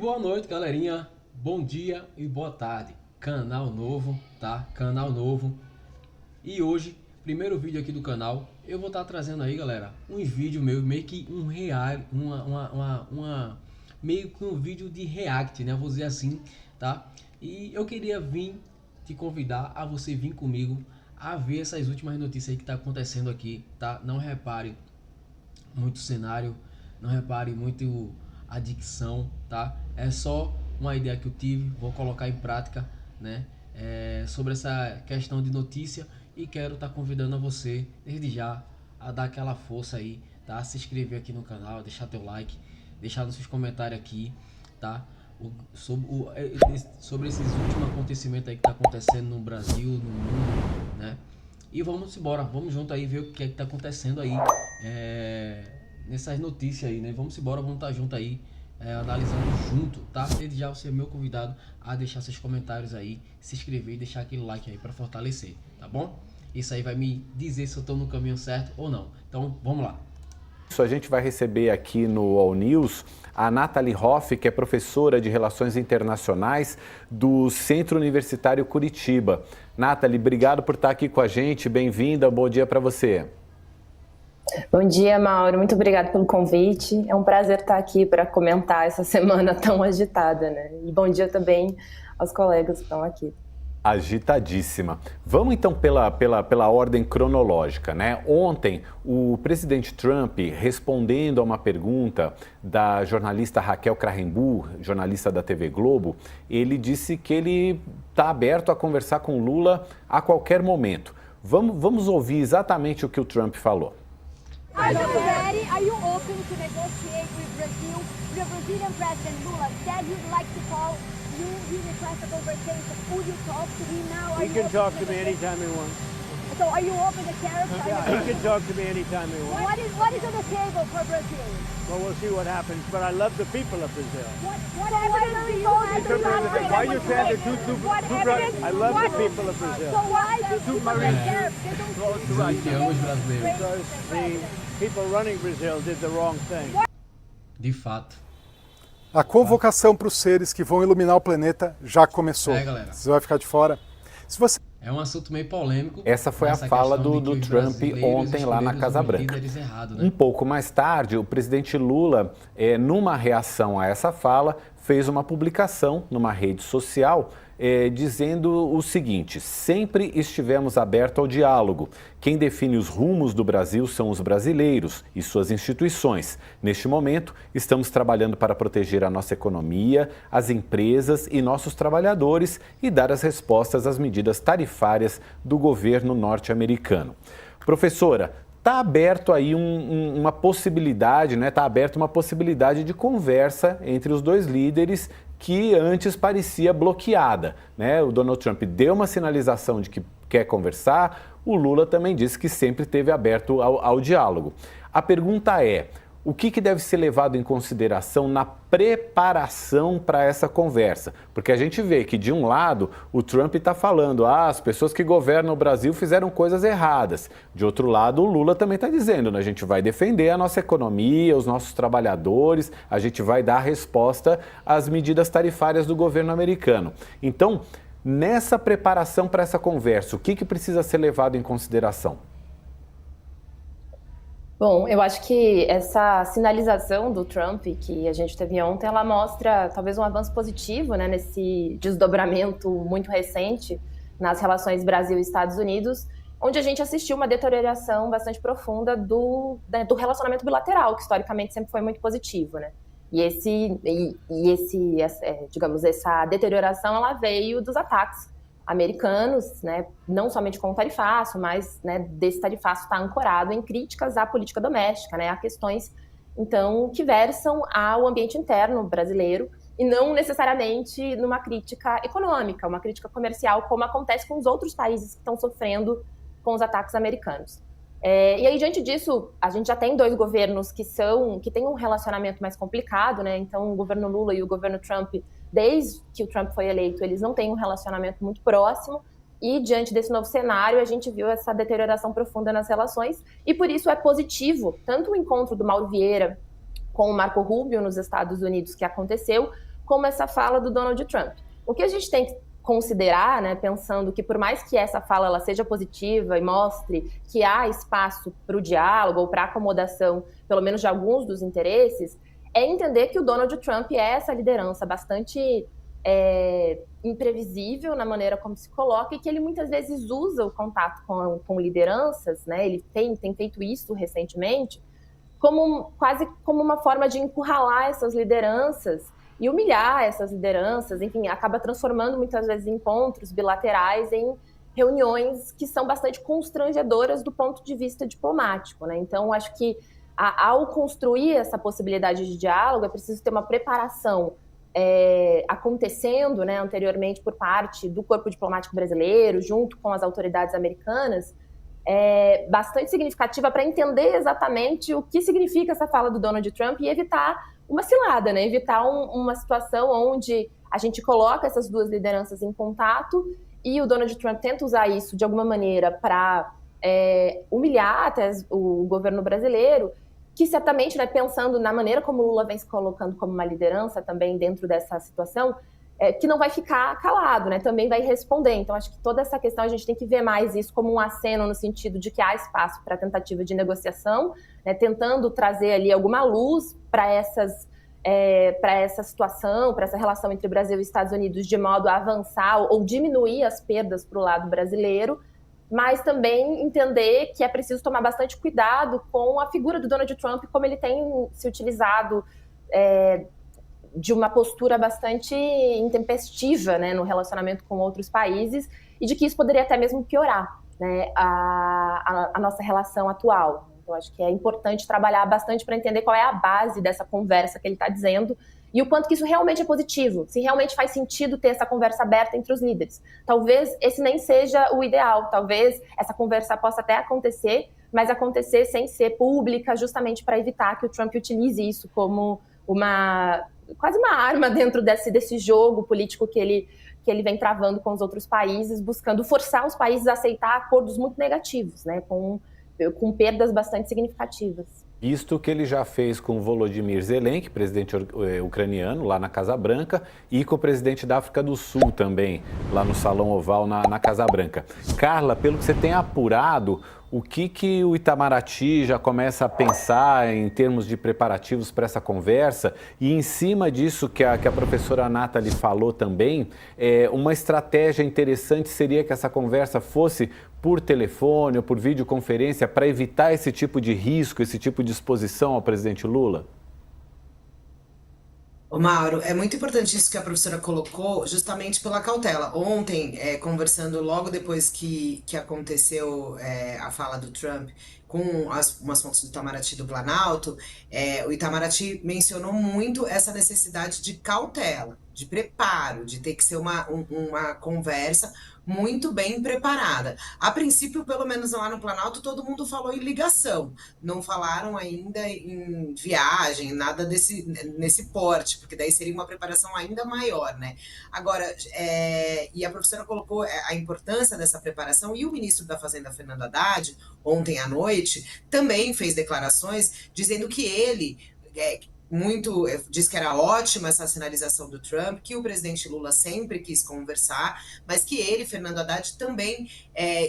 Boa noite, galerinha. Bom dia e boa tarde. Canal novo, tá? Canal novo. E hoje, primeiro vídeo aqui do canal, eu vou estar trazendo aí, galera, uns vídeos meus, meio que um real, meio que um vídeo de react, né? Vou dizer assim, tá? E eu queria vir te convidar a você vir comigo a ver essas últimas notícias aí que tá acontecendo aqui, tá? Não repare muito cenário, não repare muito a dicção, tá? É só uma ideia que eu tive, vou colocar em prática, né? Sobre essa questão de notícia e quero estar convidando a você desde já a dar aquela força aí, tá? Se inscrever aqui no canal, deixar teu like, deixar nos seus comentários aqui, tá? Sobre esses últimos acontecimentos aí que tá acontecendo no Brasil, no mundo, né? E vamos embora, vamos junto aí ver o que é que tá acontecendo aí nessas notícias aí, né? Vamos embora, vamos estar junto aí, analisando junto, tá? Desde já você é meu convidado a deixar seus comentários aí, se inscrever e deixar aquele like aí para fortalecer, tá bom? Isso aí vai me dizer se eu tô no caminho certo ou não. Então, vamos lá. A gente vai receber aqui no All News a Nathalie Hoff, que é professora de Relações Internacionais do Centro Universitário Curitiba. Nathalie, obrigado por estar aqui com a gente, bem-vinda, bom dia para você. Bom dia, Mauro, muito obrigada pelo convite. É um prazer estar aqui para comentar essa semana tão agitada, né? E bom dia também aos colegas que estão aqui. Agitadíssima. Vamos então pela ordem cronológica, né? Ontem, o presidente Trump, respondendo a uma pergunta da jornalista Raquel Krahenbuhl, jornalista da TV Globo, ele disse que ele está aberto a conversar com Lula a qualquer momento. Vamos ouvir exatamente o que o Trump falou. Are you ready? Are you open to negotiate with Brazil? The Brazilian President Lula said he'd like to call you. He requested a conversation. Would you talk to him now? He can talk to me anytime he wants. So are you open to tariffs? Yeah, he can talk to me anytime he wants. What is on the table for Brazil? Well, we'll see what happens. But I love the people of Brazil. What evidence do you have to Why are you trying to do two drugs? I love the people of So Brazil. why do you want tariffs? They don't Because the people running Brazil did the wrong thing. De fato. A convocação para os seres que vão iluminar o planeta já começou. Galera. Você vai ficar de fora. Se você... É um assunto meio polêmico. Essa foi a fala do Trump ontem lá na Casa Branca. Errado, né? Um pouco mais tarde, o presidente Lula, numa reação a essa fala, fez uma publicação numa rede social dizendo o seguinte: sempre estivemos abertos ao diálogo. Quem define os rumos do Brasil são os brasileiros e suas instituições. Neste momento, estamos trabalhando para proteger a nossa economia, as empresas e nossos trabalhadores e dar as respostas às medidas tarifárias do governo norte-americano. Professora, está aberto aí uma possibilidade, né? Está aberta uma possibilidade de conversa entre os dois líderes que antes parecia bloqueada, né? O Donald Trump deu uma sinalização de que quer conversar, o Lula também disse que sempre esteve aberto ao diálogo. A pergunta é: o que deve ser levado em consideração na preparação para essa conversa? Porque a gente vê que, de um lado, o Trump está falando as pessoas que governam o Brasil fizeram coisas erradas. De outro lado, o Lula também está dizendo, né, a gente vai defender a nossa economia, os nossos trabalhadores, a gente vai dar resposta às medidas tarifárias do governo americano. Então, nessa preparação para essa conversa, o que precisa ser levado em consideração? Bom, eu acho que essa sinalização do Trump que a gente teve ontem, ela mostra talvez um avanço positivo, né, nesse desdobramento muito recente nas relações Brasil e Estados Unidos, onde a gente assistiu uma deterioração bastante profunda do relacionamento bilateral, que historicamente sempre foi muito positivo, né? Digamos, essa deterioração, ela veio dos ataques americanos, né, não somente com o tarifaço, mas, né, desse tarifaço está ancorado em críticas à política doméstica, né, a questões, então, que versam ao ambiente interno brasileiro e não necessariamente numa crítica econômica, uma crítica comercial, como acontece com os outros países que estão sofrendo com os ataques americanos. E aí, diante disso, a gente já tem dois governos que têm um relacionamento mais complicado, né? Então, o governo Lula e o governo Trump, desde que o Trump foi eleito, eles não têm um relacionamento muito próximo. E, diante desse novo cenário, a gente viu essa deterioração profunda nas relações. E, por isso, é positivo tanto o encontro do Mauro Vieira com o Marco Rubio nos Estados Unidos, que aconteceu, como essa fala do Donald Trump. O que a gente tem que considerar, né, pensando que por mais que essa fala ela seja positiva e mostre que há espaço para o diálogo ou para a acomodação, pelo menos de alguns dos interesses, é entender que o Donald Trump é essa liderança bastante imprevisível na maneira como se coloca e que ele muitas vezes usa o contato com lideranças, né, ele tem feito isso recentemente, quase como uma forma de encurralar essas lideranças e humilhar essas lideranças, enfim, acaba transformando muitas vezes encontros bilaterais em reuniões que são bastante constrangedoras do ponto de vista diplomático, né? Então, acho que ao construir essa possibilidade de diálogo, é preciso ter uma preparação acontecendo, né, anteriormente por parte do corpo diplomático brasileiro, junto com as autoridades americanas, bastante significativa para entender exatamente o que significa essa fala do Donald Trump e evitar uma cilada, né? Evitar uma situação onde a gente coloca essas duas lideranças em contato e o Donald Trump tenta usar isso de alguma maneira para humilhar até o governo brasileiro, que certamente, né, pensando na maneira como o Lula vem se colocando como uma liderança também dentro dessa situação, que não vai ficar calado, né? Também vai responder. Então, acho que toda essa questão a gente tem que ver mais isso como um aceno no sentido de que há espaço para tentativa de negociação, né? Tentando trazer ali alguma luz para essa situação, para essa relação entre Brasil e Estados Unidos, de modo a avançar ou diminuir as perdas para o lado brasileiro, mas também entender que é preciso tomar bastante cuidado com a figura do Donald Trump, como ele tem se utilizado de uma postura bastante intempestiva, né, no relacionamento com outros países, e de que isso poderia até mesmo piorar, né, a nossa relação atual. Então, acho que é importante trabalhar bastante para entender qual é a base dessa conversa que ele está dizendo e o quanto que isso realmente é positivo, se realmente faz sentido ter essa conversa aberta entre os líderes. Talvez esse nem seja o ideal, talvez essa conversa possa até acontecer, mas acontecer sem ser pública, justamente para evitar que o Trump utilize isso como quase uma arma dentro desse jogo político que ele vem travando com os outros países, buscando forçar os países a aceitar acordos muito negativos, né, com perdas bastante significativas. Isto que ele já fez com Volodymyr Zelensky, presidente ucraniano, lá na Casa Branca, e com o presidente da África do Sul também, lá no Salão Oval, na Casa Branca. Carla, pelo que você tem apurado, o que o Itamaraty já começa a pensar em termos de preparativos para essa conversa? E em cima disso que a professora Nathalie falou também, uma estratégia interessante seria que essa conversa fosse por telefone ou por videoconferência para evitar esse tipo de risco, esse tipo de exposição ao presidente Lula? Ô Mauro, é muito importante isso que a professora colocou, justamente pela cautela. Ontem, conversando logo depois que aconteceu a fala do Trump com umas fontes do Itamaraty do Planalto, o Itamaraty mencionou muito essa necessidade de cautela, de preparo, de ter que ser uma conversa muito bem preparada. A princípio, pelo menos lá no Planalto, todo mundo falou em ligação. Não falaram ainda em viagem, nada nesse porte, porque daí seria uma preparação ainda maior, né? Agora, e a professora colocou a importância dessa preparação, e o ministro da Fazenda, Fernando Haddad, ontem à noite, também fez declarações dizendo que ele... diz que era ótima essa sinalização do Trump, que o presidente Lula sempre quis conversar, mas que ele, Fernando Haddad, também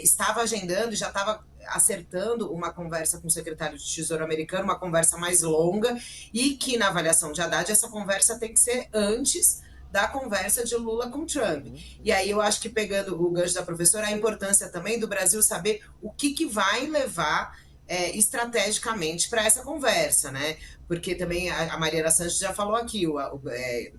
estava agendando, já estava acertando uma conversa com o secretário de Tesouro americano, uma conversa mais longa, e que na avaliação de Haddad essa conversa tem que ser antes da conversa de Lula com Trump. E aí eu acho que, pegando o gancho da professora, a importância também do Brasil saber o que vai levar estrategicamente para essa conversa, né? Porque também a Mariana Santos já falou aqui,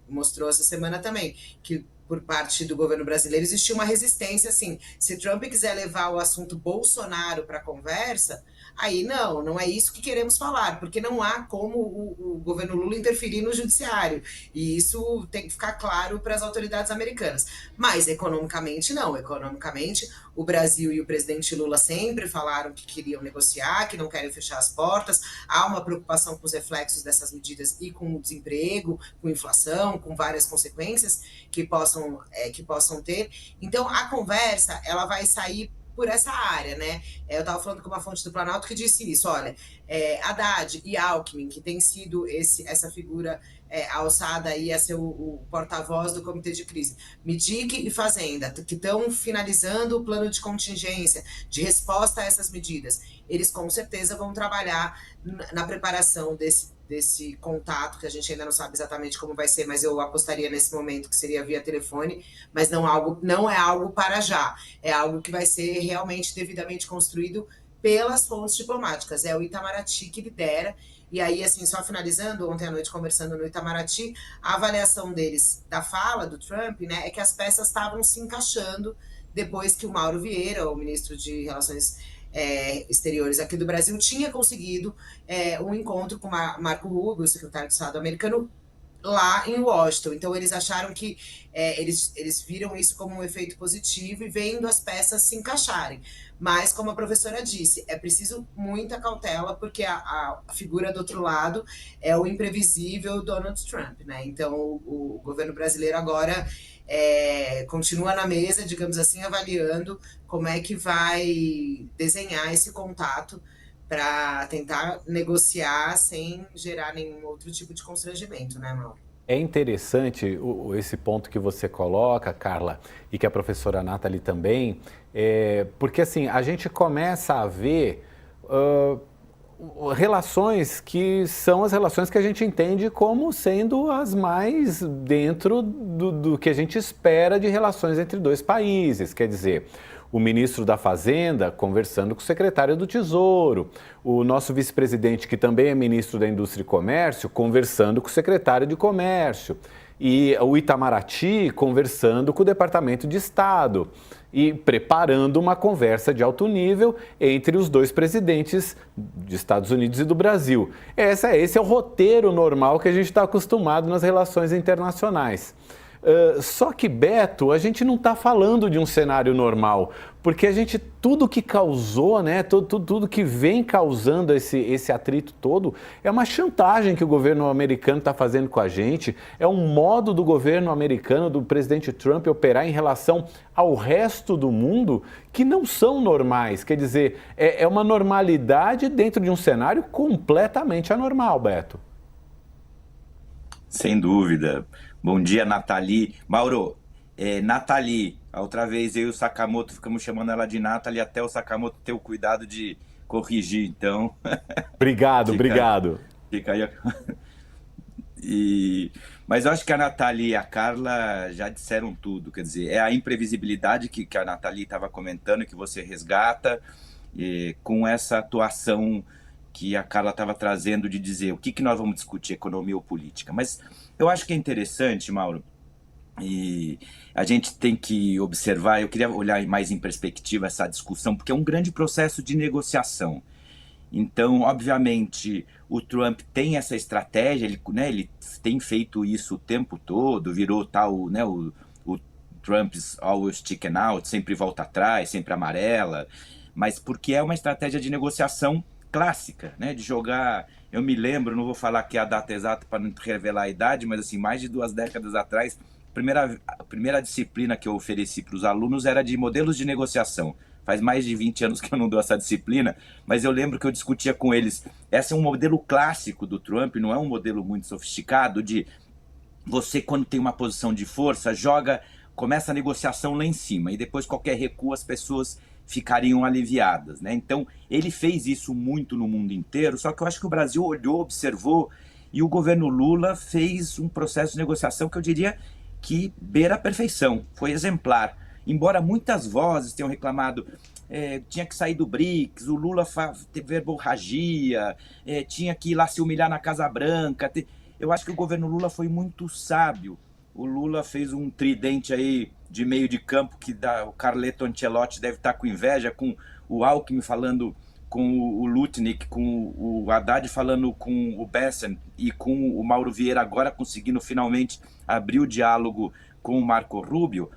mostrou essa semana também, que por parte do governo brasileiro existia uma resistência, assim, se Trump quiser levar o assunto Bolsonaro para a conversa, aí não é isso que queremos falar, porque não há como o governo Lula interferir no judiciário, e isso tem que ficar claro para as autoridades americanas. Mas economicamente não, economicamente o Brasil e o presidente Lula sempre falaram que queriam negociar, que não querem fechar as portas, há uma preocupação com os reflexos dessas medidas e com o desemprego, com inflação, com várias consequências que possam ter. Então a conversa ela vai sair por essa área, né? Eu estava falando com uma fonte do Planalto que disse isso, olha, Haddad e Alckmin, que tem sido essa figura a alçada aí a ser o porta-voz do Comitê de Crise, MIDIC e Fazenda, que estão finalizando o plano de contingência, de resposta a essas medidas, eles com certeza vão trabalhar na preparação desse contato, que a gente ainda não sabe exatamente como vai ser, mas eu apostaria nesse momento que seria via telefone, mas não é algo para já, é algo que vai ser realmente devidamente construído pelas fontes diplomáticas, é o Itamaraty que lidera. E aí, assim, só finalizando, ontem à noite conversando no Itamaraty, a avaliação deles da fala do Trump, né, é que as peças estavam se encaixando depois que o Mauro Vieira, o ministro de Relações Exteriores aqui do Brasil, tinha conseguido um encontro com Marco Rubio, o secretário de Estado americano, lá em Washington. Então, eles acharam que eles viram isso como um efeito positivo e vendo as peças se encaixarem. Mas, como a professora disse, é preciso muita cautela, porque a figura do outro lado é o imprevisível Donald Trump, né? Então, o governo brasileiro agora continua na mesa, digamos assim, avaliando como é que vai desenhar esse contato para tentar negociar sem gerar nenhum outro tipo de constrangimento, né, Mauro? É interessante esse ponto que você coloca, Carla, e que a professora Nathalie também, porque assim, a gente começa a ver relações que são as relações que a gente entende como sendo as mais dentro do que a gente espera de relações entre dois países, quer dizer, o ministro da Fazenda conversando com o secretário do Tesouro, o nosso vice-presidente, que também é ministro da Indústria e Comércio, conversando com o secretário de Comércio, e o Itamaraty conversando com o Departamento de Estado e preparando uma conversa de alto nível entre os dois presidentes dos Estados Unidos e do Brasil. Esse é o roteiro normal que a gente está acostumado nas relações internacionais. Só que, Beto, a gente não está falando de um cenário normal, porque tudo que causou, né, tudo que vem causando esse atrito todo, é uma chantagem que o governo americano está fazendo com a gente, é um modo do governo americano, do presidente Trump, operar em relação ao resto do mundo que não são normais. Quer dizer, é uma normalidade dentro de um cenário completamente anormal, Beto. Sem dúvida. Bom dia, Nathalie. Mauro, Nathalie, a outra vez eu e o Sakamoto ficamos chamando ela de Nathalie até o Sakamoto ter o cuidado de corrigir, então... Obrigado. Fica aí. Mas eu acho que a Nathalie e a Carla já disseram tudo, quer dizer, é a imprevisibilidade que a Nathalie estava comentando, que você resgata, com essa atuação que a Carla estava trazendo de dizer o que nós vamos discutir, economia ou política. Mas eu acho que é interessante, Mauro, e a gente tem que observar, eu queria olhar mais em perspectiva essa discussão, porque é um grande processo de negociação. Então, obviamente, o Trump tem essa estratégia, ele tem feito isso o tempo todo, virou tal, né, o Trump's always chicken out, sempre volta atrás, sempre amarela, mas porque é uma estratégia de negociação clássica, né, de jogar, eu me lembro, não vou falar aqui a data exata para não revelar a idade, mas assim, mais de 2 décadas atrás, a primeira disciplina que eu ofereci para os alunos era de modelos de negociação. Faz mais de 20 anos que eu não dou essa disciplina, mas eu lembro que eu discutia com eles, esse é um modelo clássico do Trump, não é um modelo muito sofisticado, de você, quando tem uma posição de força, começa a negociação lá em cima, e depois qualquer recuo as pessoas ficariam aliviadas, né? Então, ele fez isso muito no mundo inteiro, só que eu acho que o Brasil olhou, observou, e o governo Lula fez um processo de negociação que eu diria que beira a perfeição, foi exemplar. Embora muitas vozes tenham reclamado, tinha que sair do BRICS, o Lula teve verborragia, tinha que ir lá se humilhar na Casa Branca. Eu acho que o governo Lula foi muito sábio. O Lula fez um tridente aí de meio de campo que o Carleto Ancelotti deve estar com inveja, com o Alckmin falando com o Lutnick, com o Haddad falando com o Bessent e com o Mauro Vieira agora conseguindo finalmente abrir o diálogo com o Marco Rubio,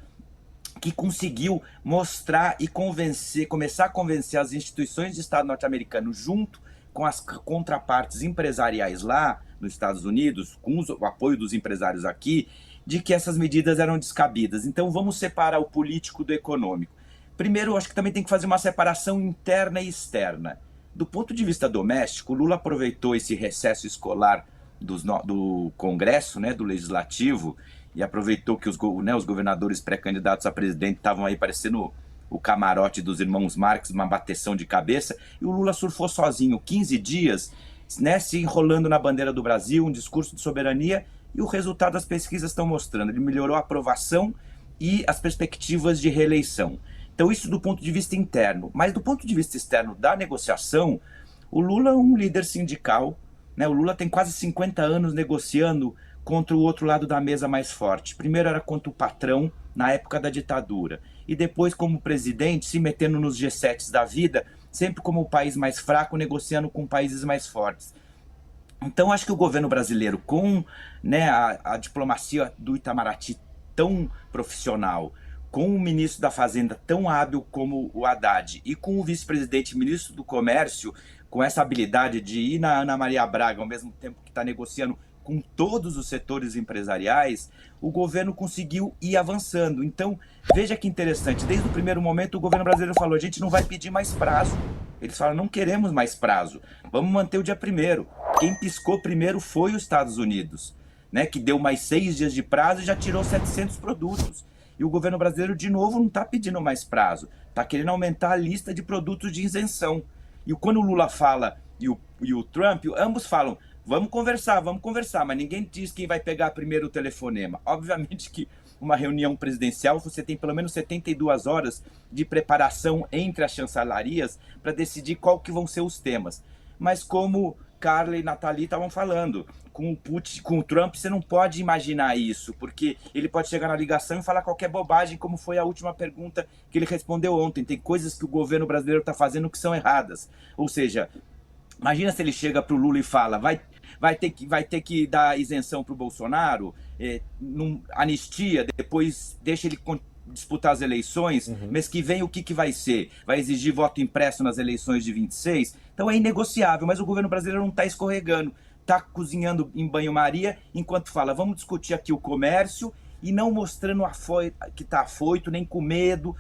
que conseguiu mostrar e começar a convencer as instituições de Estado norte-americano junto com as contrapartes empresariais lá nos Estados Unidos, com o apoio dos empresários aqui, de que essas medidas eram descabidas. Então vamos separar o político do econômico. Primeiro, eu acho que também tem que fazer uma separação interna e externa. Do ponto de vista doméstico, o Lula aproveitou esse recesso escolar do Congresso, né, do Legislativo, e aproveitou que os governadores pré-candidatos a presidente estavam aí parecendo o camarote dos irmãos Marx, uma bateção de cabeça, e o Lula surfou sozinho 15 dias, né, se enrolando na bandeira do Brasil, um discurso de soberania, e o resultado das pesquisas estão mostrando. Ele melhorou a aprovação e as perspectivas de reeleição. Então isso do ponto de vista interno. Mas do ponto de vista externo da negociação, o Lula é um líder sindical, né? O Lula tem quase 50 anos negociando contra o outro lado da mesa mais forte. Primeiro era contra o patrão, na época da ditadura. E depois, como presidente, se metendo nos G7s da vida, sempre como o país mais fraco, negociando com países mais fortes. Então, acho que o governo brasileiro, com, né, a diplomacia do Itamaraty tão profissional, com o ministro da Fazenda tão hábil como o Haddad e com o vice-presidente ministro do Comércio, com essa habilidade de ir na Ana Maria Braga, ao mesmo tempo que está negociando com todos os setores empresariais, o governo conseguiu ir avançando. Então, veja que interessante, desde o primeiro momento o governo brasileiro falou, a gente não vai pedir mais prazo. Eles falaram, não queremos mais prazo, vamos manter o dia 1º. Quem piscou primeiro foi os Estados Unidos, né, que deu mais 6 dias de prazo e já tirou 700 produtos. E o governo brasileiro, de novo, não está pedindo mais prazo, está querendo aumentar a lista de produtos de isenção. E quando o Lula fala e o Trump, ambos falam, vamos conversar, mas ninguém diz quem vai pegar primeiro o telefonema. Obviamente que uma reunião presidencial, você tem pelo menos 72 horas de preparação entre as chancelarias para decidir qual que vão ser os temas. Mas como Carla e Nathalie estavam falando, com o Putin, com o Trump, você não pode imaginar isso, porque ele pode chegar na ligação e falar qualquer bobagem, como foi a última pergunta que ele respondeu ontem. Tem coisas que o governo brasileiro está fazendo que são erradas. Ou seja, imagina se ele chega para o Lula e fala, vai ter que dar isenção para o Bolsonaro, anistia, depois deixa ele disputar as eleições, mês que vem o que vai ser? Vai exigir voto impresso nas eleições de 26? Então é inegociável, mas o governo brasileiro não está escorregando, está cozinhando em banho-maria, enquanto fala, vamos discutir aqui o comércio, e não mostrando que está afoito, nem com medo.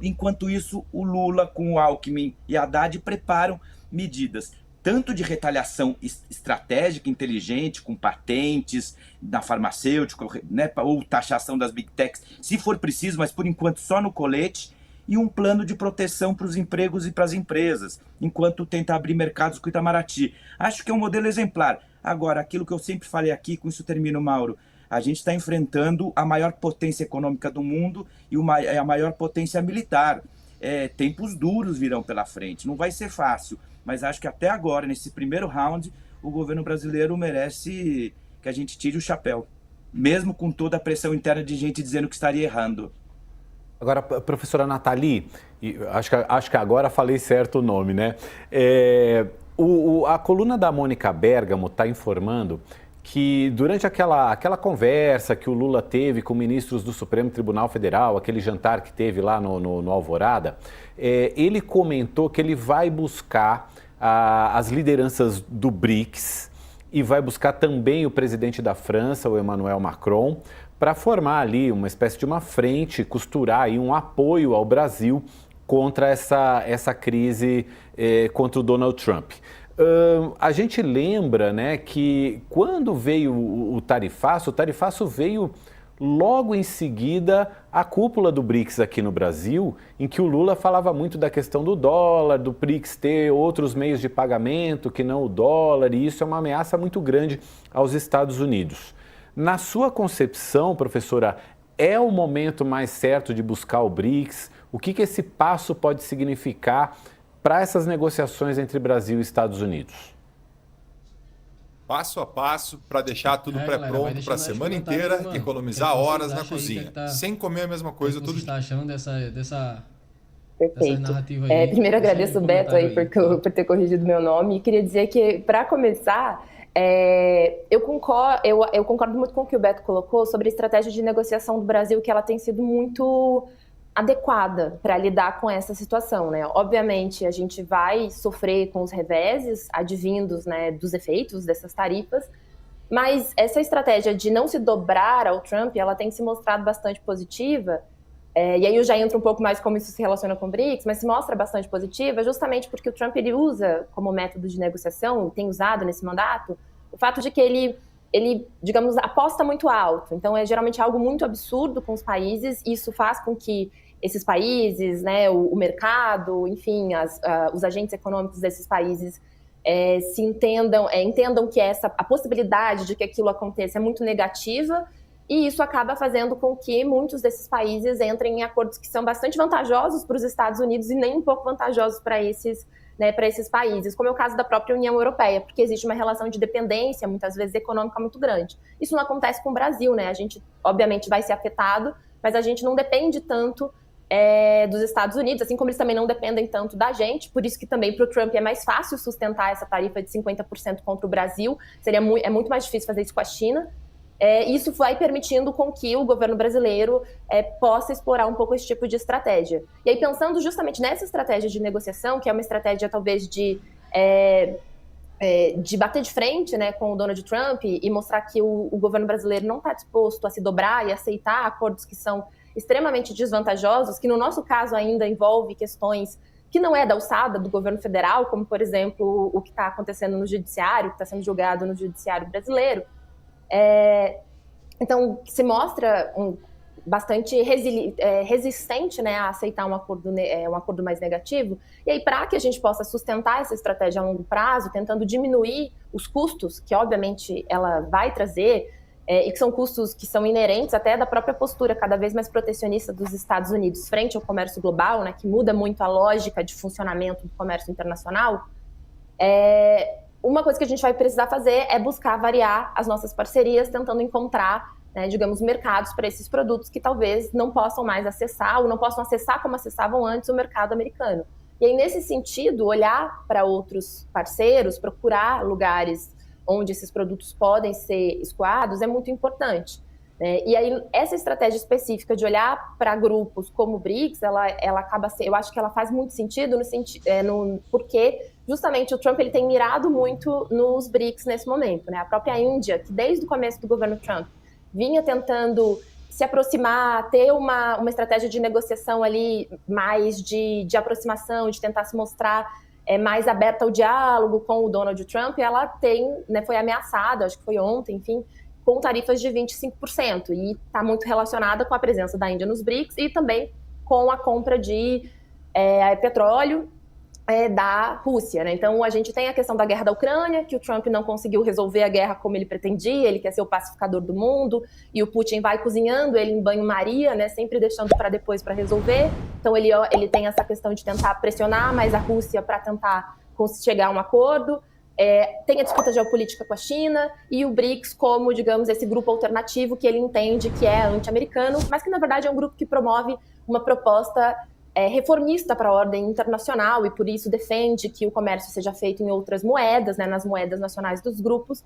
Enquanto isso, o Lula com o Alckmin e Haddad preparam medidas tanto de retaliação estratégica, inteligente, com patentes na farmacêutica, né, ou taxação das big techs, se for preciso, mas por enquanto só no colete, e um plano de proteção para os empregos e para as empresas, enquanto tenta abrir mercados com o Itamaraty. Acho que é um modelo exemplar. Agora, aquilo que eu sempre falei aqui, com isso termino, Mauro, a gente está enfrentando a maior potência econômica do mundo e a maior potência militar. Tempos duros virão pela frente, não vai ser fácil. Mas acho que até agora, nesse primeiro round, o governo brasileiro merece que a gente tire o chapéu, mesmo com toda a pressão interna de gente dizendo que estaria errando. Agora, professora Nathalie, acho que agora falei certo o nome, né? A coluna da Mônica Bergamo está informando que durante aquela conversa que o Lula teve com ministros do Supremo Tribunal Federal, aquele jantar que teve lá no Alvorada, ele comentou que ele vai buscar as lideranças do BRICS e vai buscar também o presidente da França, o Emmanuel Macron, para formar ali uma espécie de uma frente, costurar aí um apoio ao Brasil contra essa crise contra o Donald Trump. A gente lembra, né, que quando veio o tarifaço veio logo em seguida a cúpula do BRICS aqui no Brasil, em que o Lula falava muito da questão do dólar, do BRICS ter outros meios de pagamento que não o dólar, e isso é uma ameaça muito grande aos Estados Unidos. Na sua concepção, professora, é o momento mais certo de buscar o BRICS? O que esse passo pode significar para essas negociações entre Brasil e Estados Unidos? Passo a passo, para deixar tudo pré-pronto para a semana inteira, economizar horas na cozinha, sem comer a mesma coisa todo dia. O que você está achando dessa narrativa aí? Primeiro agradeço o Beto aí por ter corrigido meu nome, e queria dizer que, para começar, eu concordo muito com o que o Beto colocou sobre a estratégia de negociação do Brasil, que ela tem sido muito adequada para lidar com essa situação, né? Obviamente, a gente vai sofrer com os reveses advindos, né, dos efeitos dessas tarifas, mas essa estratégia de não se dobrar ao Trump, ela tem se mostrado bastante positiva, e aí eu já entro um pouco mais como isso se relaciona com o BRICS, mas se mostra bastante positiva justamente porque o Trump ele usa como método de negociação, tem usado nesse mandato, o fato de que ele ele, digamos, aposta muito alto. Então, é geralmente algo muito absurdo com os países, e isso faz com que esses países, né, o mercado, enfim, os agentes econômicos desses países entendam que a possibilidade de que aquilo aconteça é muito negativa, e isso acaba fazendo com que muitos desses países entrem em acordos que são bastante vantajosos para os Estados Unidos e nem um pouco vantajosos para esses países, como é o caso da própria União Europeia, porque existe uma relação de dependência, muitas vezes econômica, muito grande. Isso não acontece com o Brasil, né? A gente, obviamente, vai ser afetado, mas a gente não depende tanto dos Estados Unidos, assim como eles também não dependem tanto da gente, por isso que também para o Trump é mais fácil sustentar essa tarifa de 50% contra o Brasil, é muito mais difícil fazer isso com a China. Isso vai permitindo com que o governo brasileiro possa explorar um pouco esse tipo de estratégia. E aí, pensando justamente nessa estratégia de negociação, que é uma estratégia talvez de bater de frente, né, com o Donald Trump e mostrar que o governo brasileiro não está disposto a se dobrar e aceitar acordos que são extremamente desvantajosos, que no nosso caso ainda envolve questões que não é da alçada do governo federal, como, por exemplo, o que está acontecendo no judiciário, que está sendo julgado no judiciário brasileiro. Então, se mostra bastante resistente, né, a aceitar um acordo mais negativo. E aí, para que a gente possa sustentar essa estratégia a longo prazo, tentando diminuir os custos, que obviamente ela vai trazer, e que são custos que são inerentes até da própria postura cada vez mais protecionista dos Estados Unidos frente ao comércio global, né, que muda muito a lógica de funcionamento do comércio internacional, uma coisa que a gente vai precisar fazer é buscar variar as nossas parcerias, tentando encontrar, né, digamos, mercados para esses produtos que talvez não possam mais acessar ou não possam acessar como acessavam antes o mercado americano. E aí, nesse sentido, olhar para outros parceiros, procurar lugares onde esses produtos podem ser escoados é muito importante. E aí, essa estratégia específica de olhar para grupos como o BRICS, ela acaba eu acho que ela faz muito sentido porque justamente o Trump ele tem mirado muito nos BRICS nesse momento, né? A própria Índia, que desde o começo do governo Trump vinha tentando se aproximar, ter uma estratégia de negociação ali mais de aproximação, de tentar se mostrar mais aberta ao diálogo com o Donald Trump, ela foi ameaçada, acho que foi ontem, enfim, com tarifas de 25%, e está muito relacionada com a presença da Índia nos BRICS e também com a compra de petróleo da Rússia, né? Então, a gente tem a questão da guerra da Ucrânia, que o Trump não conseguiu resolver a guerra como ele pretendia, ele quer ser o pacificador do mundo, e o Putin vai cozinhando ele em banho-maria, né? Sempre deixando para depois para resolver. Então, ele tem essa questão de tentar pressionar mais a Rússia para tentar chegar a um acordo. Tem a disputa geopolítica com a China e o BRICS como, digamos, esse grupo alternativo que ele entende que é anti-americano, mas que, na verdade, é um grupo que promove uma proposta reformista para a ordem internacional e, por isso, defende que o comércio seja feito em outras moedas, né, nas moedas nacionais dos grupos.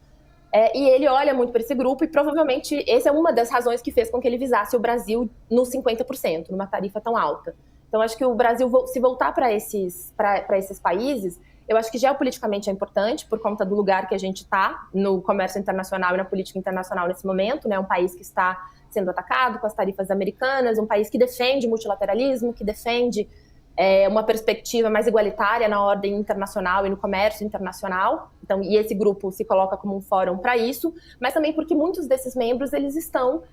E ele olha muito para esse grupo e, provavelmente, essa é uma das razões que fez com que ele visasse o Brasil nos 50%, numa tarifa tão alta. Então, acho que o Brasil, se voltar para esses países, eu acho que geopoliticamente é importante, por conta do lugar que a gente está no comércio internacional e na política internacional nesse momento, né? Um país que está sendo atacado com as tarifas americanas, um país que defende o multilateralismo, que defende uma perspectiva mais igualitária na ordem internacional e no comércio internacional. Então, e esse grupo se coloca como um fórum para isso, mas também porque muitos desses membros eles estão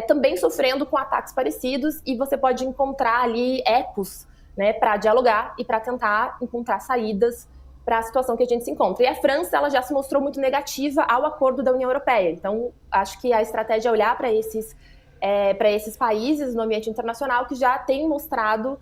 também sofrendo com ataques parecidos, e você pode encontrar ali ecos, né, para dialogar e para tentar encontrar saídas para a situação que a gente se encontra. E a França, ela já se mostrou muito negativa ao acordo da União Europeia. Então, acho que a estratégia é olhar para esses países no ambiente internacional que já têm mostrado,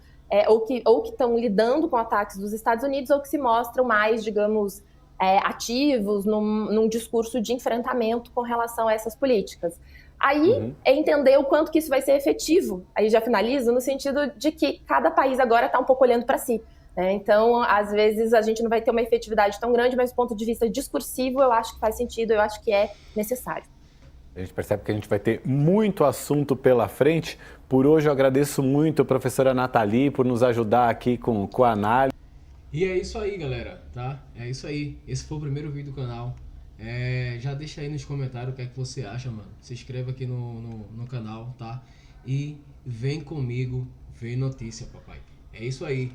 ou que estão lidando com ataques dos Estados Unidos, ou que se mostram mais, digamos, ativos num discurso de enfrentamento com relação a essas políticas. Aí é entender o quanto que isso vai ser efetivo. Aí já finalizo no sentido de que cada país agora está um pouco olhando para si. Então, às vezes, a gente não vai ter uma efetividade tão grande, mas do ponto de vista discursivo, eu acho que faz sentido, eu acho que é necessário. A gente percebe que a gente vai ter muito assunto pela frente. Por hoje, eu agradeço muito a professora Nathalie por nos ajudar aqui com a análise. E é isso aí, galera, tá? É isso aí. Esse foi o primeiro vídeo do canal. Já deixa aí nos comentários o que é que você acha, mano. Se inscreva aqui no canal, tá? E vem comigo ver notícia, papai. É isso aí.